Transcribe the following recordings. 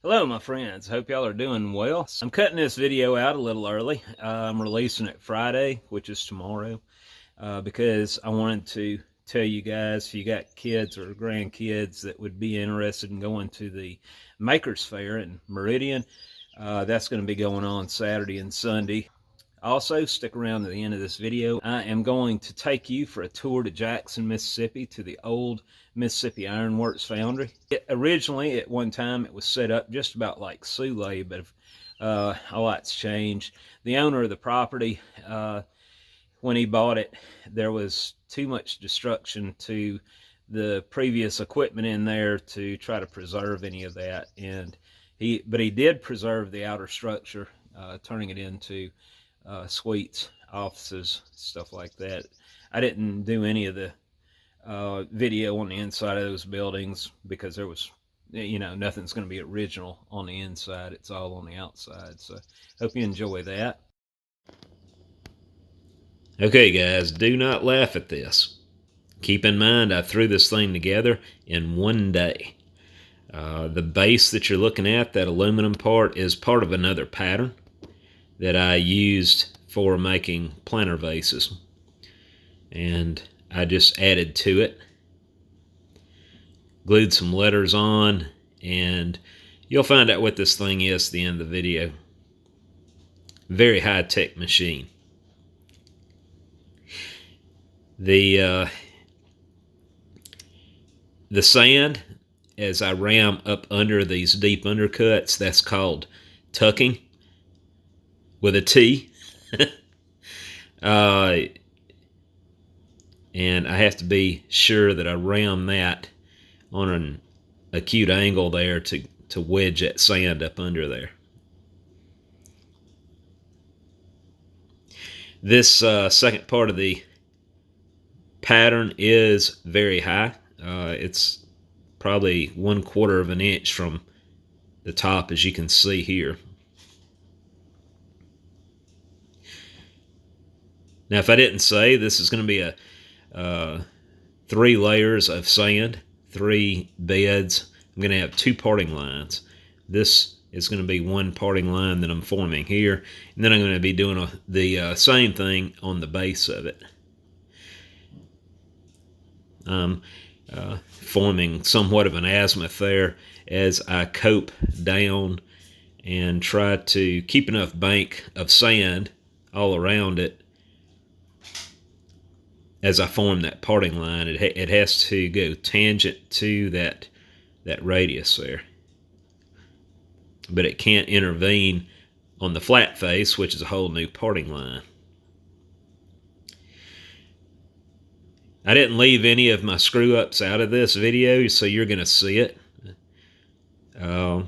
Hello, my friends. Hope y'all are doing well. I'm cutting this video out a little early. I'm releasing it Friday, which is tomorrow, because I wanted to tell you guys if you got kids or grandkids that would be interested in going to the Makers Fair in Meridian. That's going to be going on Saturday and Sunday. Also, stick around to the end of this video. I am going to take you for a tour to Jackson, Mississippi, to the old Mississippi Iron Works Foundry. Originally, at one time, it was set up just about like Soule, but a lot's changed. The owner of the property, when he bought it, there was too much destruction to the previous equipment in there to try to preserve any of that. But he did preserve the outer structure, turning it into suites, offices, stuff like that. I didn't do any of the video on the inside of those buildings because there was, nothing's going to be original on the inside. It's all on the outside. So hope you enjoy that. Okay, guys, do not laugh at this. Keep in mind, I threw this thing together in one day. The base that you're looking at, that aluminum part, is part of another pattern that I used for making planter vases, and I just added to it, glued some letters on, and you'll find out what this thing is at the end of the video. Very high-tech machine. The sand, as I ram up under these deep undercuts, that's called tucking, with a T. And I have to be sure that I ram that on an acute angle there to wedge that sand up under there. This second part of the pattern is very high. It's probably 1/4 of an inch from the top, as you can see here. Now, if I didn't say, this is going to be a 3 layers of sand, 3 beds. I'm going to have 2 parting lines. This is going to be one parting line that I'm forming here, and then I'm going to be doing the same thing on the base of it. I'm forming somewhat of an azimuth there as I cope down and try to keep enough bank of sand all around it. As I form that parting line, it has to go tangent to that radius there. But it can't intervene on the flat face, which is a whole new parting line. I didn't leave any of my screw-ups out of this video, so you're going to see it. I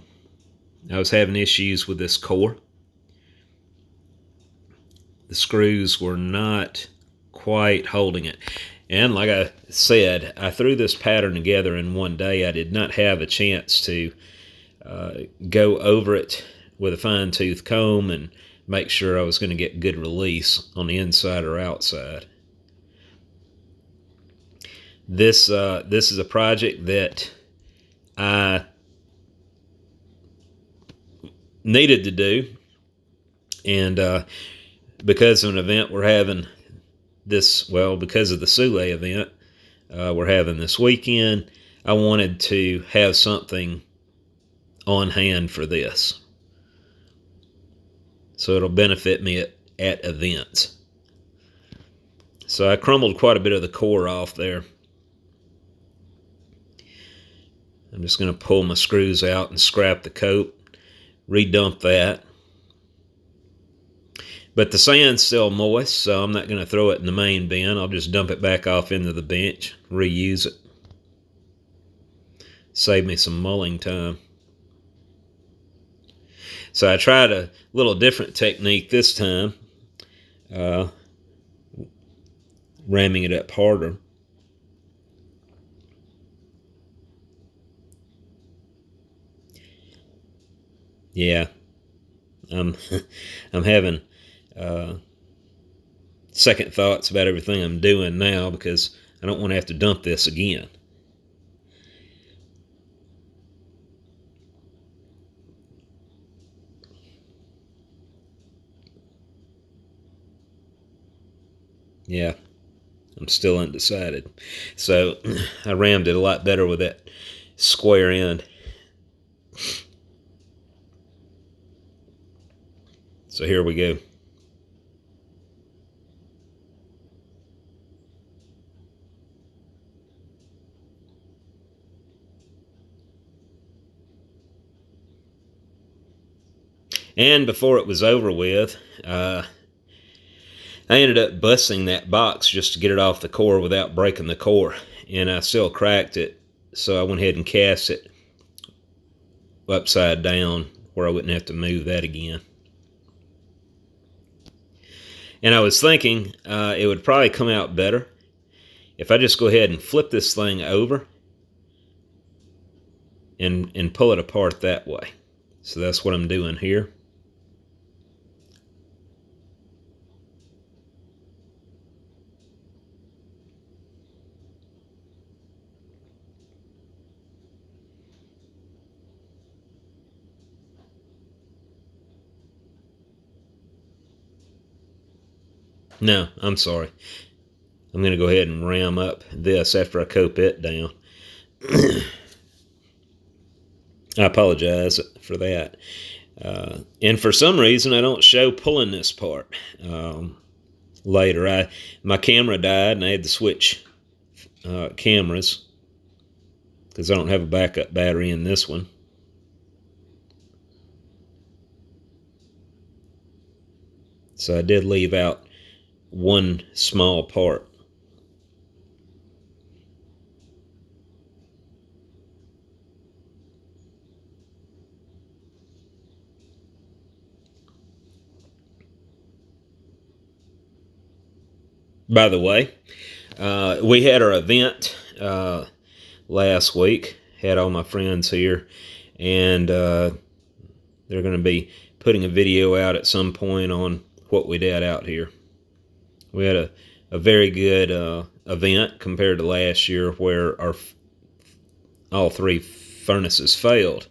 was having issues with this core. The screws were not quite holding it. And like I said, I threw this pattern together in one day. I did not have a chance to go over it with a fine-tooth comb and make sure I was going to get good release on the inside or outside. This is a project that I needed to do, and because of an event we're having because of the Soule event we're having this weekend, I wanted to have something on hand for this, so it'll benefit me at events. So I crumbled quite a bit of the core off there. I'm just going to pull my screws out and scrap the coat, redump that. But the sand's still moist, so I'm not going to throw it in the main bin. I'll just dump it back off into the bench, reuse it. Save me some mulling time. So I tried a little different technique this time, ramming it up harder. Yeah, I'm having second thoughts about everything I'm doing now because I don't want to have to dump this again. Yeah, I'm still undecided. So I rammed it a lot better with that square end. So here we go. And before it was over with, I ended up busting that box just to get it off the core without breaking the core. And I still cracked it, so I went ahead and cast it upside down where I wouldn't have to move that again. And I was thinking it would probably come out better if I just go ahead and flip this thing over and pull it apart that way. So that's what I'm doing here. No, I'm sorry. I'm going to go ahead and ram up this after I cope it down. I apologize for that. And for some reason, I don't show pulling this part later. My camera died, and I had to switch cameras because I don't have a backup battery in this one. So I did leave out one small part. By the way, we had our event last week. Had all my friends here, and they're going to be putting a video out at some point on what we did out here. We had a very good event compared to last year, where all three furnaces failed.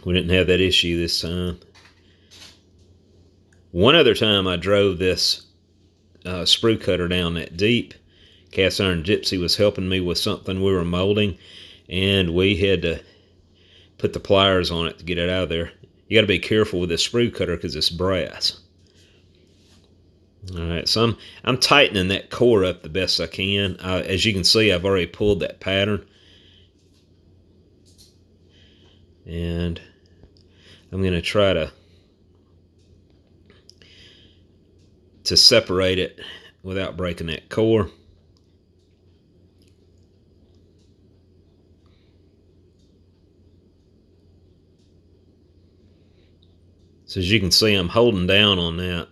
We didn't have that issue this time. One other time I drove this sprue cutter down that deep. Cast Iron Gypsy was helping me with something we were molding, and we had to put the pliers on it to get it out of there. You got to be careful with this sprue cutter because it's brass. All right, so I'm tightening that core up the best I can. As you can see, I've already pulled that pattern, and I'm going to try to separate it without breaking that core. So as you can see, I'm holding down on that.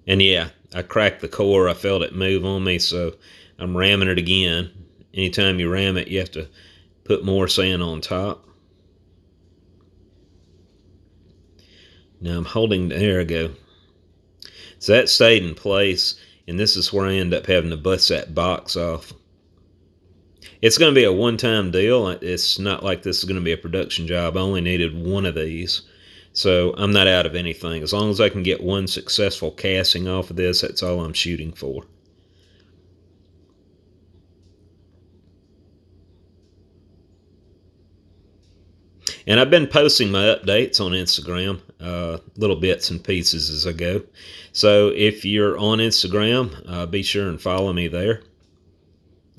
And yeah, I cracked the core. I felt it move on me, so I'm ramming it again. Anytime you ram it, you have to put more sand on top. Now I'm holding, there we go. So that stayed in place, and this is where I end up having to bust that box off. It's going to be a one-time deal. It's not like this is going to be a production job. I only needed one of these, so I'm not out of anything. As long as I can get one successful casting off of this, that's all I'm shooting for. And I've been posting my updates on Instagram, little bits and pieces as I go. So if you're on Instagram, be sure and follow me there.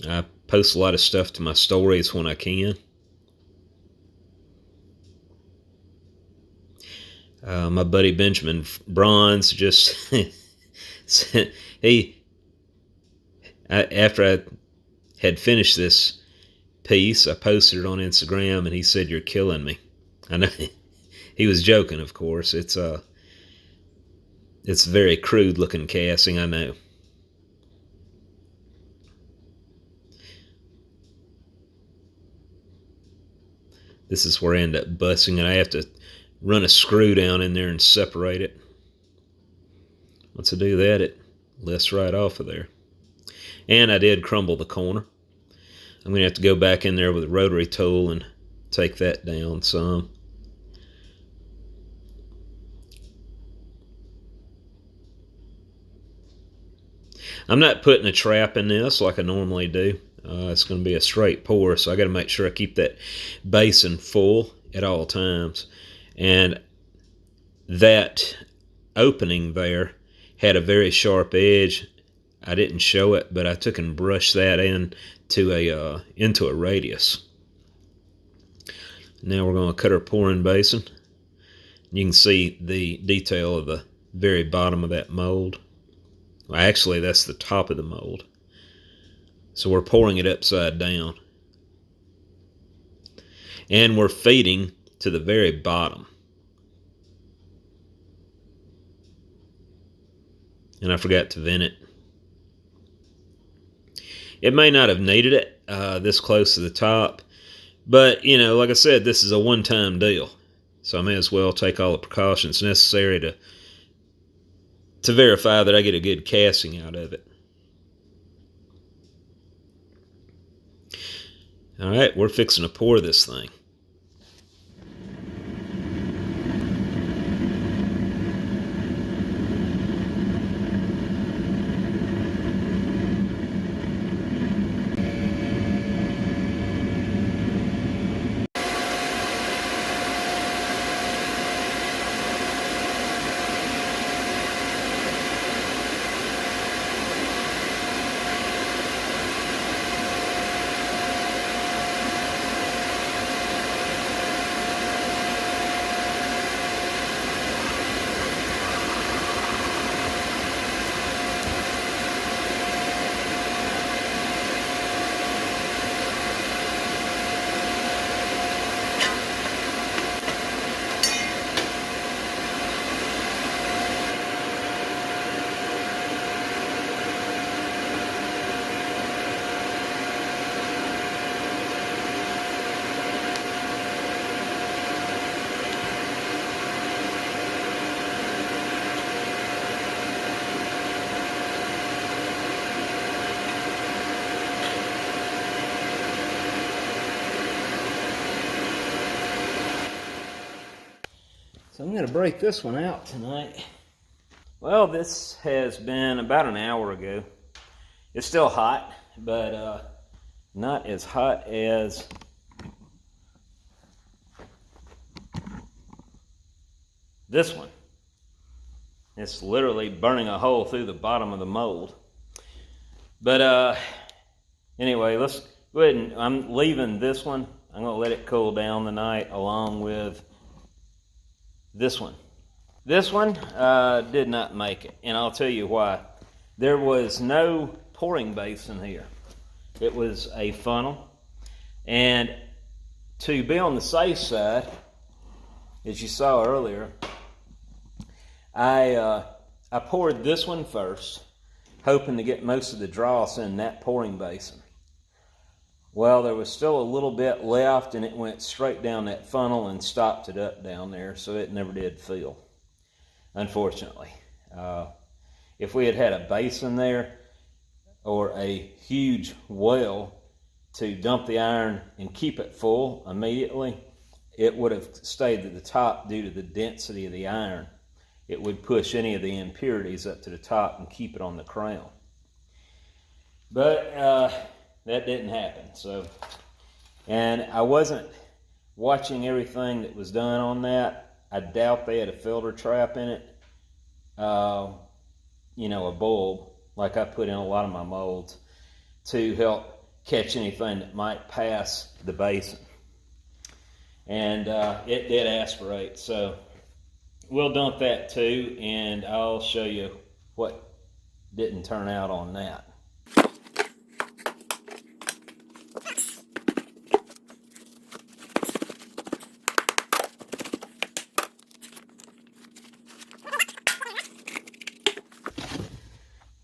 I post a lot of stuff to my stories when I can. My buddy Benjamin Bronze just after I had finished this piece, I posted it on Instagram, and he said, "You're killing me." I know he was joking, of course. It's very crude looking casting, I know. This is where I end up busting it. I have to run a screw down in there and separate it. Once I do that, it lifts right off of there. And I did crumble the corner. I'm going to have to go back in there with a rotary tool and take that down some. I'm not putting a trap in this like I normally do. It's going to be a straight pour, so I got to make sure I keep that basin full at all times. And that opening there had a very sharp edge. I didn't show it, but I took and brushed that into a radius. Now we're going to cut our pouring basin. You can see the detail of the very bottom of that mold. Well, actually, that's the top of the mold. So we're pouring it upside down. And we're feeding to the very bottom. And I forgot to vent it. It may not have needed it this close to the top, but, you know, like I said, this is a one-time deal. So I may as well take all the precautions necessary to verify that I get a good casting out of it. All right, we're fixing to pour this thing. So I'm going to break this one out tonight. Well, this has been about an hour ago. It's still hot, but not as hot as this one. It's literally burning a hole through the bottom of the mold. But anyway, let's go ahead and I'm leaving this one. I'm going to let it cool down tonight along with this one. This one did not make it, and I'll tell you why. There was no pouring basin here. It was a funnel, and to be on the safe side, as you saw earlier, I poured this one first, hoping to get most of the dross in that pouring basin. Well, there was still a little bit left, and it went straight down that funnel and stopped it up down there, so it never did fill, unfortunately. If we had had a basin there or a huge well to dump the iron and keep it full immediately, it would have stayed at the top due to the density of the iron. It would push any of the impurities up to the top and keep it on the crown. But that didn't happen. So, and I wasn't watching everything that was done on that. I doubt they had a filter trap in it. You know, a bulb, like I put in a lot of my molds, to help catch anything that might pass the basin. And it did aspirate. So we'll dump that too, and I'll show you what didn't turn out on that.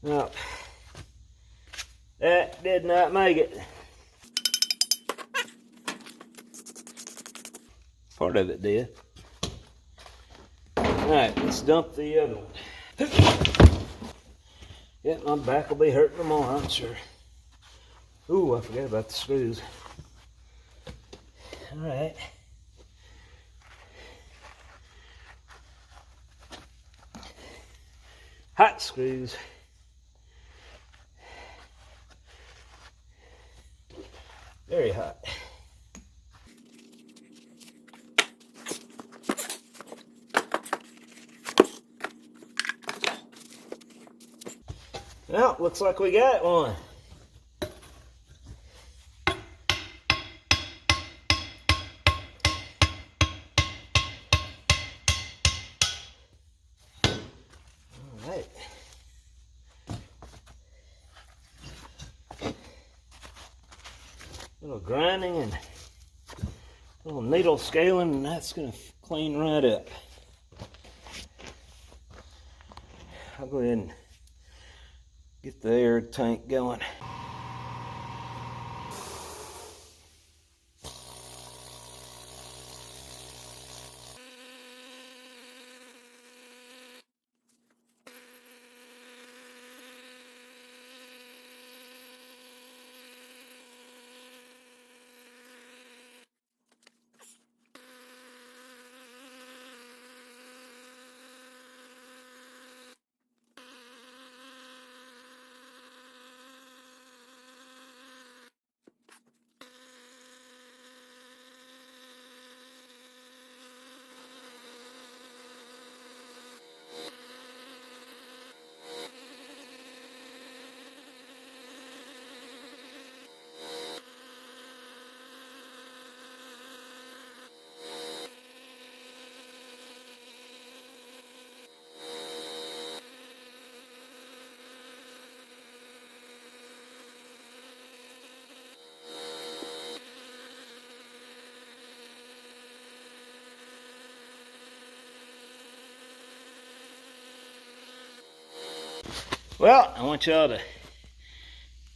No, that did not make it. Part of it did. Alright, let's dump the other one. Yeah, my back will be hurting tomorrow, I'm sure. Ooh, I forgot about the screws. Alright. Hot screws. Very hot. Well, looks like we got one. All right. A little grinding and a little needle scaling, and that's going to clean right up. I'll go ahead and get the air tank going. Well, I want y'all to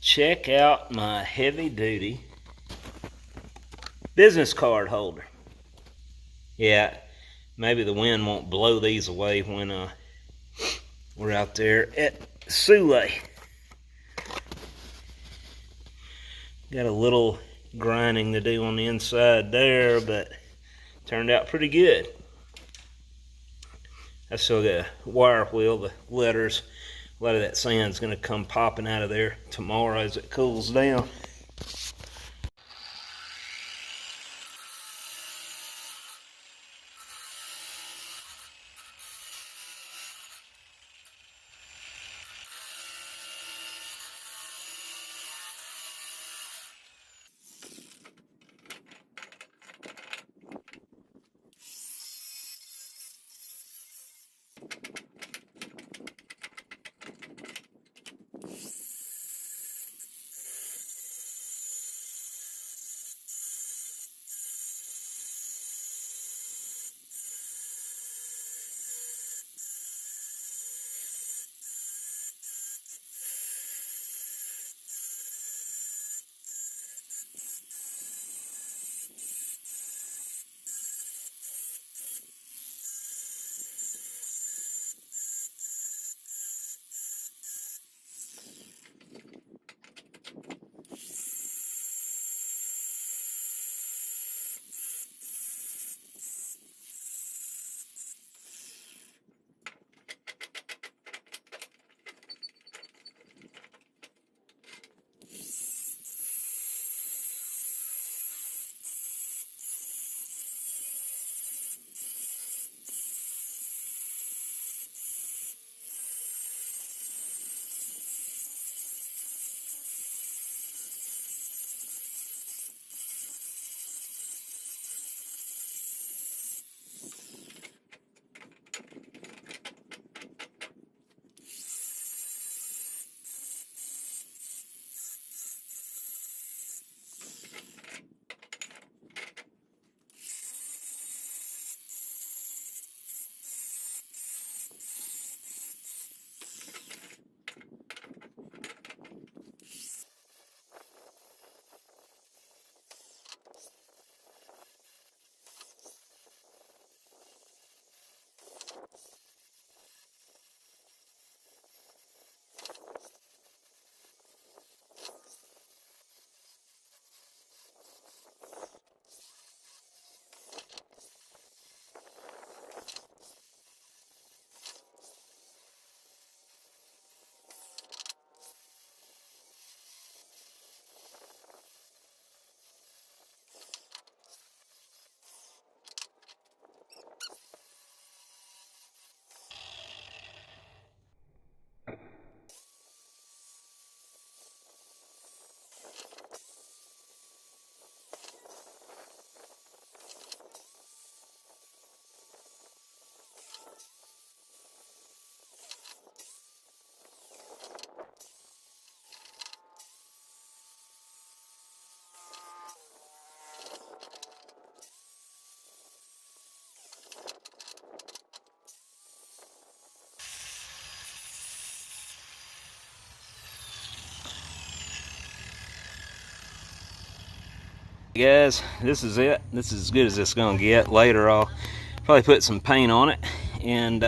check out my heavy duty business card holder. Yeah, maybe the wind won't blow these away when we're out there at Sule. Got a little grinding to do on the inside there, but turned out pretty good. I still got a wire wheel, the letters. A lot of that sand's going to come popping out of there tomorrow as it cools down. Guys, this is it. This is as good as it's gonna get. Later I'll probably put some paint on it, and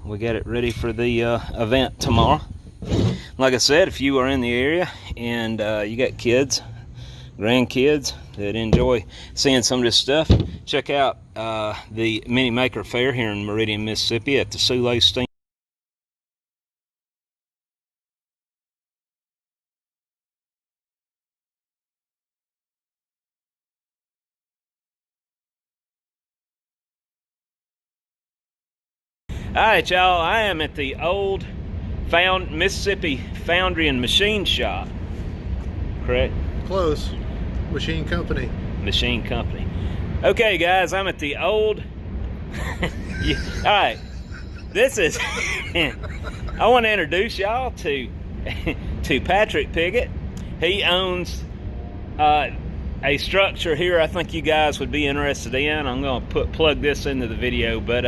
we got it ready for the event tomorrow. Like I said, if you are in the area and you got kids, grandkids that enjoy seeing some of this stuff, check out the Mini Maker Fair here in Meridian, Mississippi at the Soule Steam. Alright, y'all, I am at the old Mississippi Foundry and Machine Shop. Correct? Close. Machine Company. Machine Company. Okay, guys, I'm at the old... Alright, this is... I want to introduce y'all to Patrick Piggott. He owns a structure here I think you guys would be interested in. I'm going to plug this into the video, but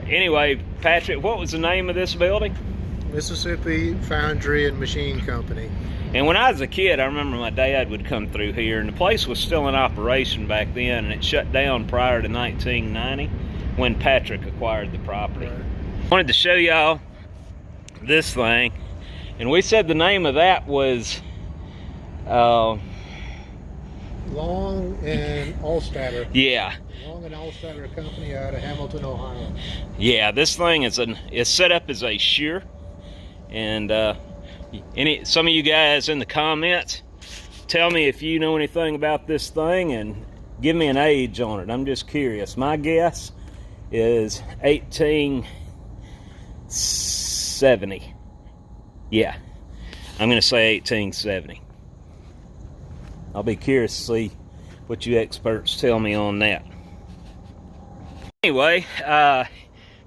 anyway, Patrick, what was the name of this building? Mississippi Foundry and Machine Company. And when I was a kid, I remember my dad would come through here, and the place was still in operation back then, and it shut down prior to 1990 when Patrick acquired the property. Right. I wanted to show y'all this thing, and we said the name of that was Long and Allstatter. Yeah. Long and Allstatter Company out of Hamilton, Ohio. Yeah, this thing is set up as a shear, and some of you guys in the comments, tell me if you know anything about this thing and give me an age on it. I'm just curious. My guess is 1870. Yeah, I'm gonna say 1870. I'll be curious to see what you experts tell me on that. Anyway,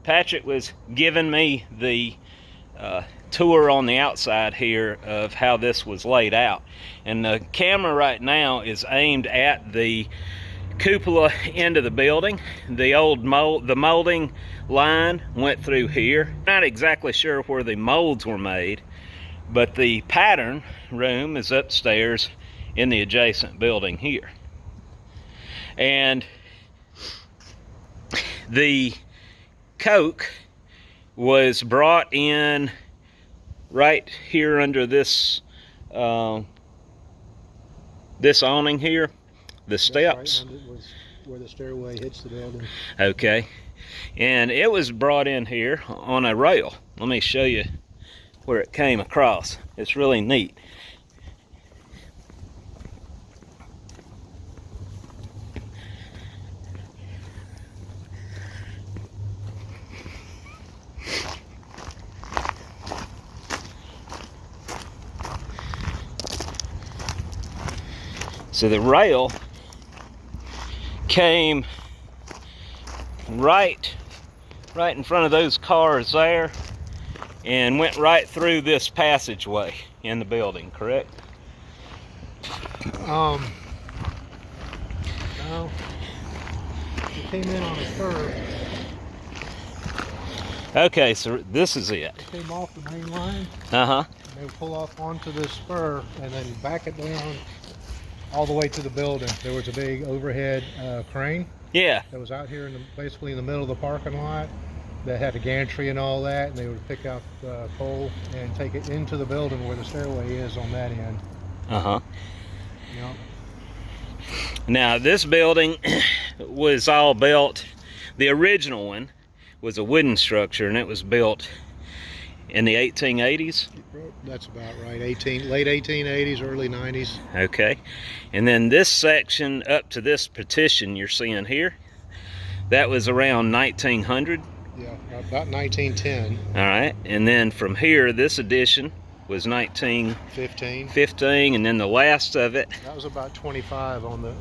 Patrick was giving me the tour on the outside here of how this was laid out, and the camera right now is aimed at the cupola end of the building. The old molding line went through here. Not exactly sure where the molds were made, but the pattern room is upstairs in the adjacent building here. And the coke was brought in right here under this this awning here, the steps. Right, was where the stairway hits the building. Okay, and it was brought in here on a rail. Let me show you where it came across. It's really neat. So the rail came right in front of those cars there and went right through this passageway in the building, correct? No. It came in on a curve. Okay, so this is it. It came off the main line. Uh-huh. And they would pull off onto this spur and then back it down all the way to the building. There was a big overhead crane. Yeah. That was out here basically in the middle of the parking lot. That had a gantry and all that, and they would pick up coal and take it into the building where the stairway is on that end. Uh-huh. Yep. Now this building was all built, the original one was a wooden structure, and it was built in the 1880s. That's about right. Late 1880s, early 90s. Okay, and then this section up to this partition you're seeing here, that was around 1900. Yeah, about 1910. All right, and then from here, this addition was 1915, and then the last of it. That was about 25 on the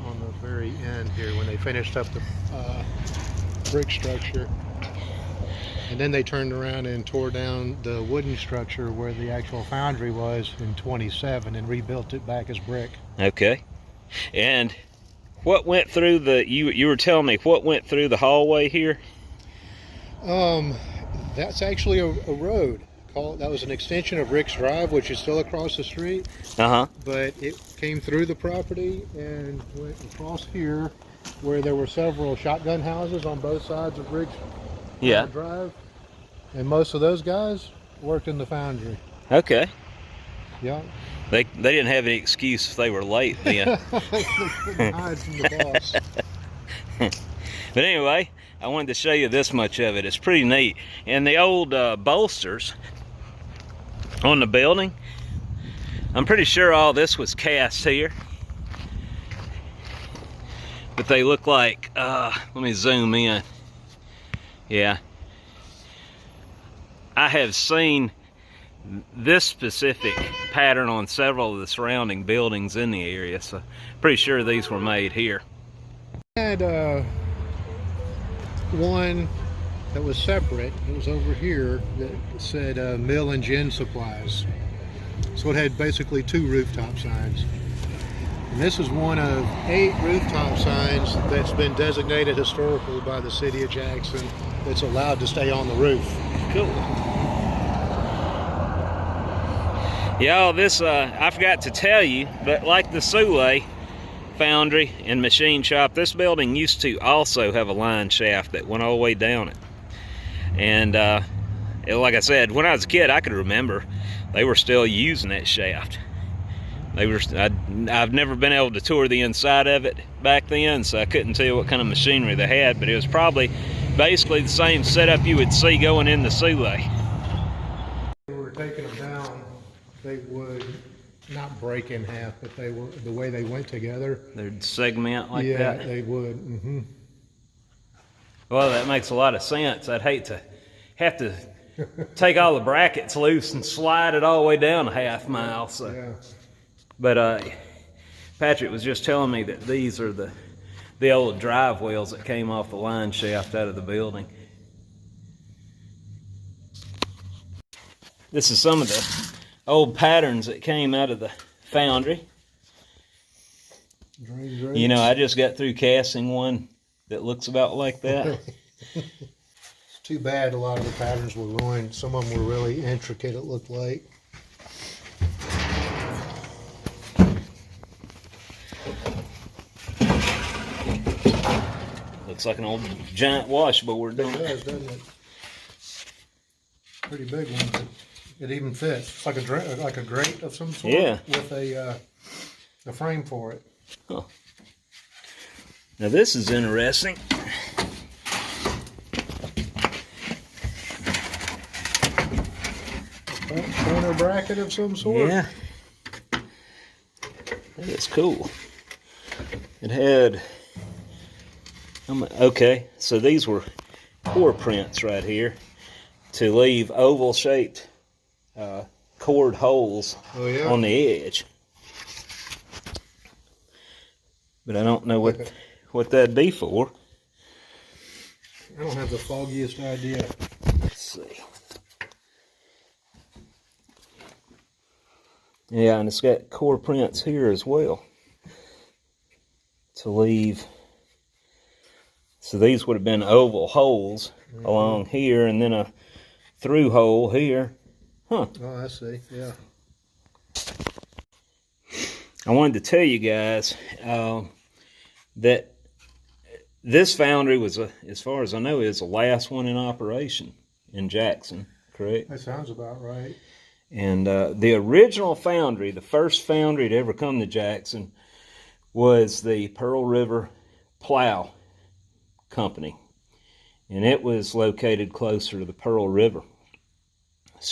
very end here when they finished up the brick structure. And then they turned around and tore down the wooden structure where the actual foundry was in 27 and rebuilt it back as brick. Okay. And what went through the, you were telling me what went through the hallway here? That's actually a road that was an extension of Rick's Drive, which is still across the street. Uh-huh. But it came through the property and went across here, where there were several shotgun houses on both sides of Rick's Drive. And most of those guys worked in the foundry. Okay. Yeah. They didn't have any excuse if they were late then. They couldn't hide from the boss. But anyway, I wanted to show you this much of it. It's pretty neat. And the old bolsters on the building, I'm pretty sure all this was cast here. But they look like, let me zoom in. Yeah. I have seen this specific pattern on several of the surrounding buildings in the area, so pretty sure these were made here. I had one that was separate. It was over here that said Mill and Gin Supplies. So it had basically 2 rooftop signs. And this is one of 8 rooftop signs that's been designated historical by the city of Jackson that's allowed to stay on the roof. Cool. Y'all, this, I forgot to tell you, but like the Sule foundry and machine shop, this building used to also have a line shaft that went all the way down it. And like I said, when I was a kid, I could remember they were still using that shaft. I've never been able to tour the inside of it back then, so I couldn't tell you what kind of machinery they had, but it was probably basically the same setup you would see going in the Sule. When we were taking them down, they would not break in half, but they were, the way they went together, They'd segment like yeah, that. they would. Mm-hmm. Well, that makes a lot of sense. I'd hate to have to take all the brackets loose and slide it all the way down a half mile. So. Yeah. But Patrick was just telling me that these are the old drive wheels that came off the line shaft out of the building. This is some of the old patterns that came out of the foundry. You know, I just got through casting one that looks about like that. It's too bad a lot of the patterns were ruined. Some of them were really intricate, it looked like. Looks like an old giant washboard, It does, doesn't it? Pretty big one, but it even fits. It's like a grate of some sort. Yeah. With a frame for it. Huh. Now this is interesting. Corner bracket of some sort. Yeah. That's cool. It had, okay, so these were core prints right here to leave oval shaped cord holes on the edge. But I don't know what that'd be for. I don't have the foggiest idea. Let's see. Yeah, and it's got core prints here as well to leave. So these would have been oval holes along here, and then a through hole here. Huh. Oh, I see. Yeah. I wanted to tell you guys that this foundry was, as far as I know, is the last one in operation in Jackson, correct? That sounds about right. And the original foundry, the first foundry to ever come to Jackson, was the Pearl River Plow Company. And it was located closer to the Pearl River.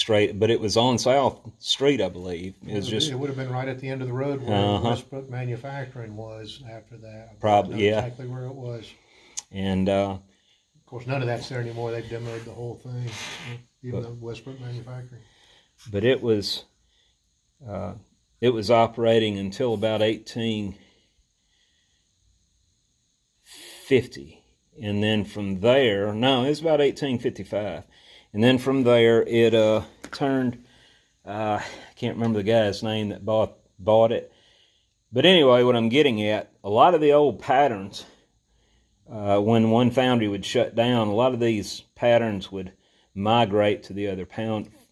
But it was on South Street, I believe. It would have been right at the end of the road where Westbrook Manufacturing was after that. Probably, yeah. Exactly where it was. And of course, none of that's there anymore. They've demoed the whole thing, even though Westbrook Manufacturing. But it was operating until about 1850, and then from there, no, it was about 1855, and then from there it turned. I can't remember the guy's name that bought it, but anyway, what I'm getting at, a lot of the old patterns, when one foundry would shut down, a lot of these patterns would migrate to the other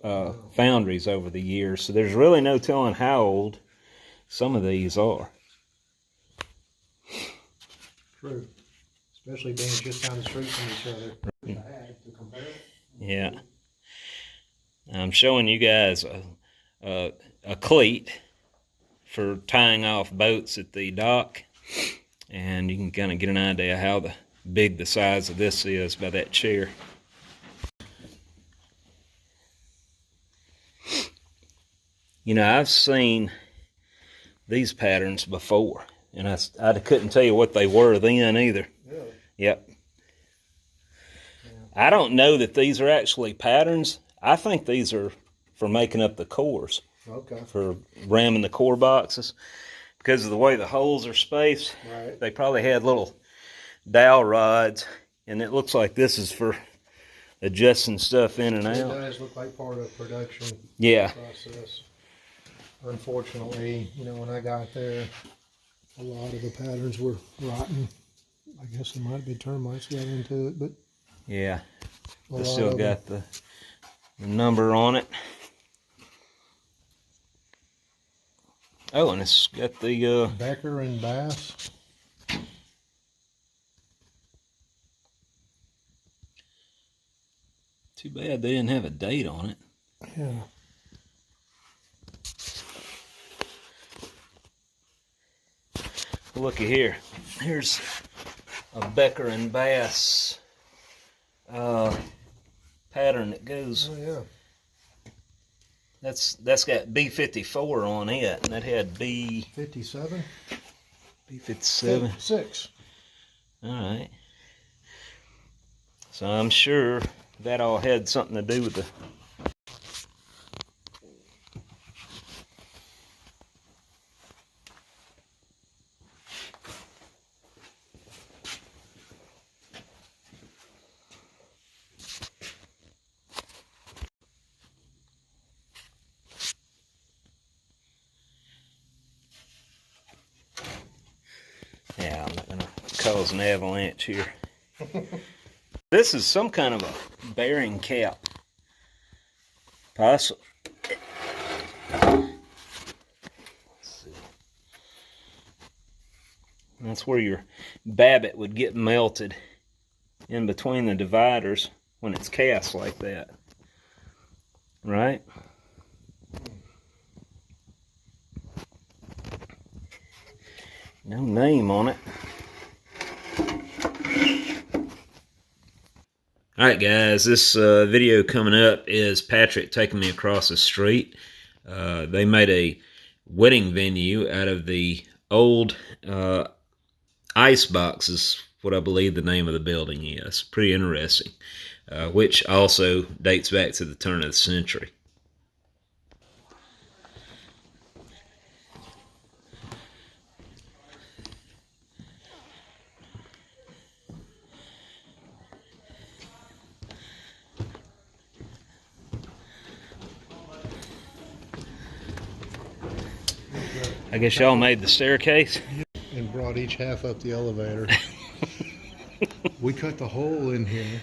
Foundries over the years, so there's really no telling how old some of these are. True. Especially being just down the street from each other. Yeah. I'm showing you guys a cleat for tying off boats at the dock, and you can kind of get an idea how big the size of this is by that chair. You know, I've seen these patterns before, and I couldn't tell you what they were then either. Really? Yep. Yeah. I don't know that these are actually patterns. I think these are for making up the cores. Okay. For ramming the core boxes. Because of the way the holes are spaced, right. They probably had little dowel rods, and it looks like this is for adjusting stuff in and out. It does look like part of production process. Unfortunately, you know, when I got there, a lot of the patterns were rotten. I guess there might be termites got into it, but yeah, they still got the number on it. Oh, and it's got the Becker and Bass. Too bad they didn't have a date on it. Yeah. Well, looky here. Here's a Becker and Bass pattern that goes. Oh yeah. That's got B54 on it, and that had B57. B57. 6. All right. So I'm sure that all had something to do with the. Yeah, I'm not going to cause an avalanche here. This is some kind of a bearing cap. Possible. Let's see. That's where your babbitt would get melted in between the dividers when it's cast like that. Right? No name on it. Alright guys, this video coming up is Patrick taking me across the street. They made a wedding venue out of the old ice boxes, what I believe the name of the building is. Pretty interesting. Which also dates back to the turn of the century. I guess y'all made the staircase? And brought each half up the elevator. We cut the hole in here.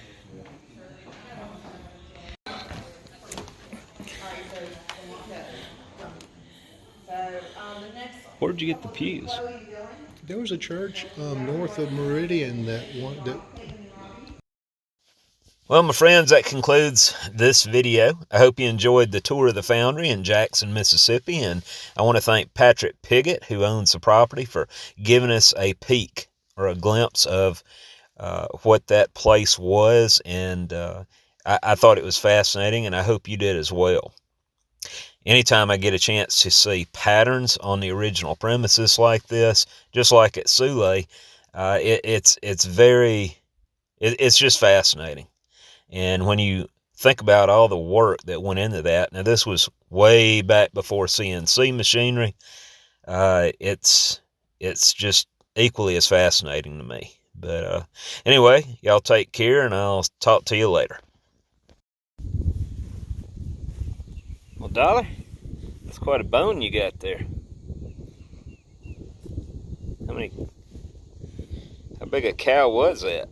Where'd you get the pews? There was a church north of Meridian that Well, my friends, that concludes this video. I hope you enjoyed the tour of the Foundry in Jackson, Mississippi, and I want to thank Patrick Piggott, who owns the property, for giving us a peek or a glimpse of what that place was, and I thought it was fascinating, and I hope you did as well. Anytime I get a chance to see patterns on the original premises like this, just like at Sule, it's just fascinating. And when you think about all the work that went into that, now this was way back before CNC machinery, it's just equally as fascinating to me. But anyway, y'all take care, and I'll talk to you later. Well, Dolly, that's quite a bone you got there. How big a cow was that?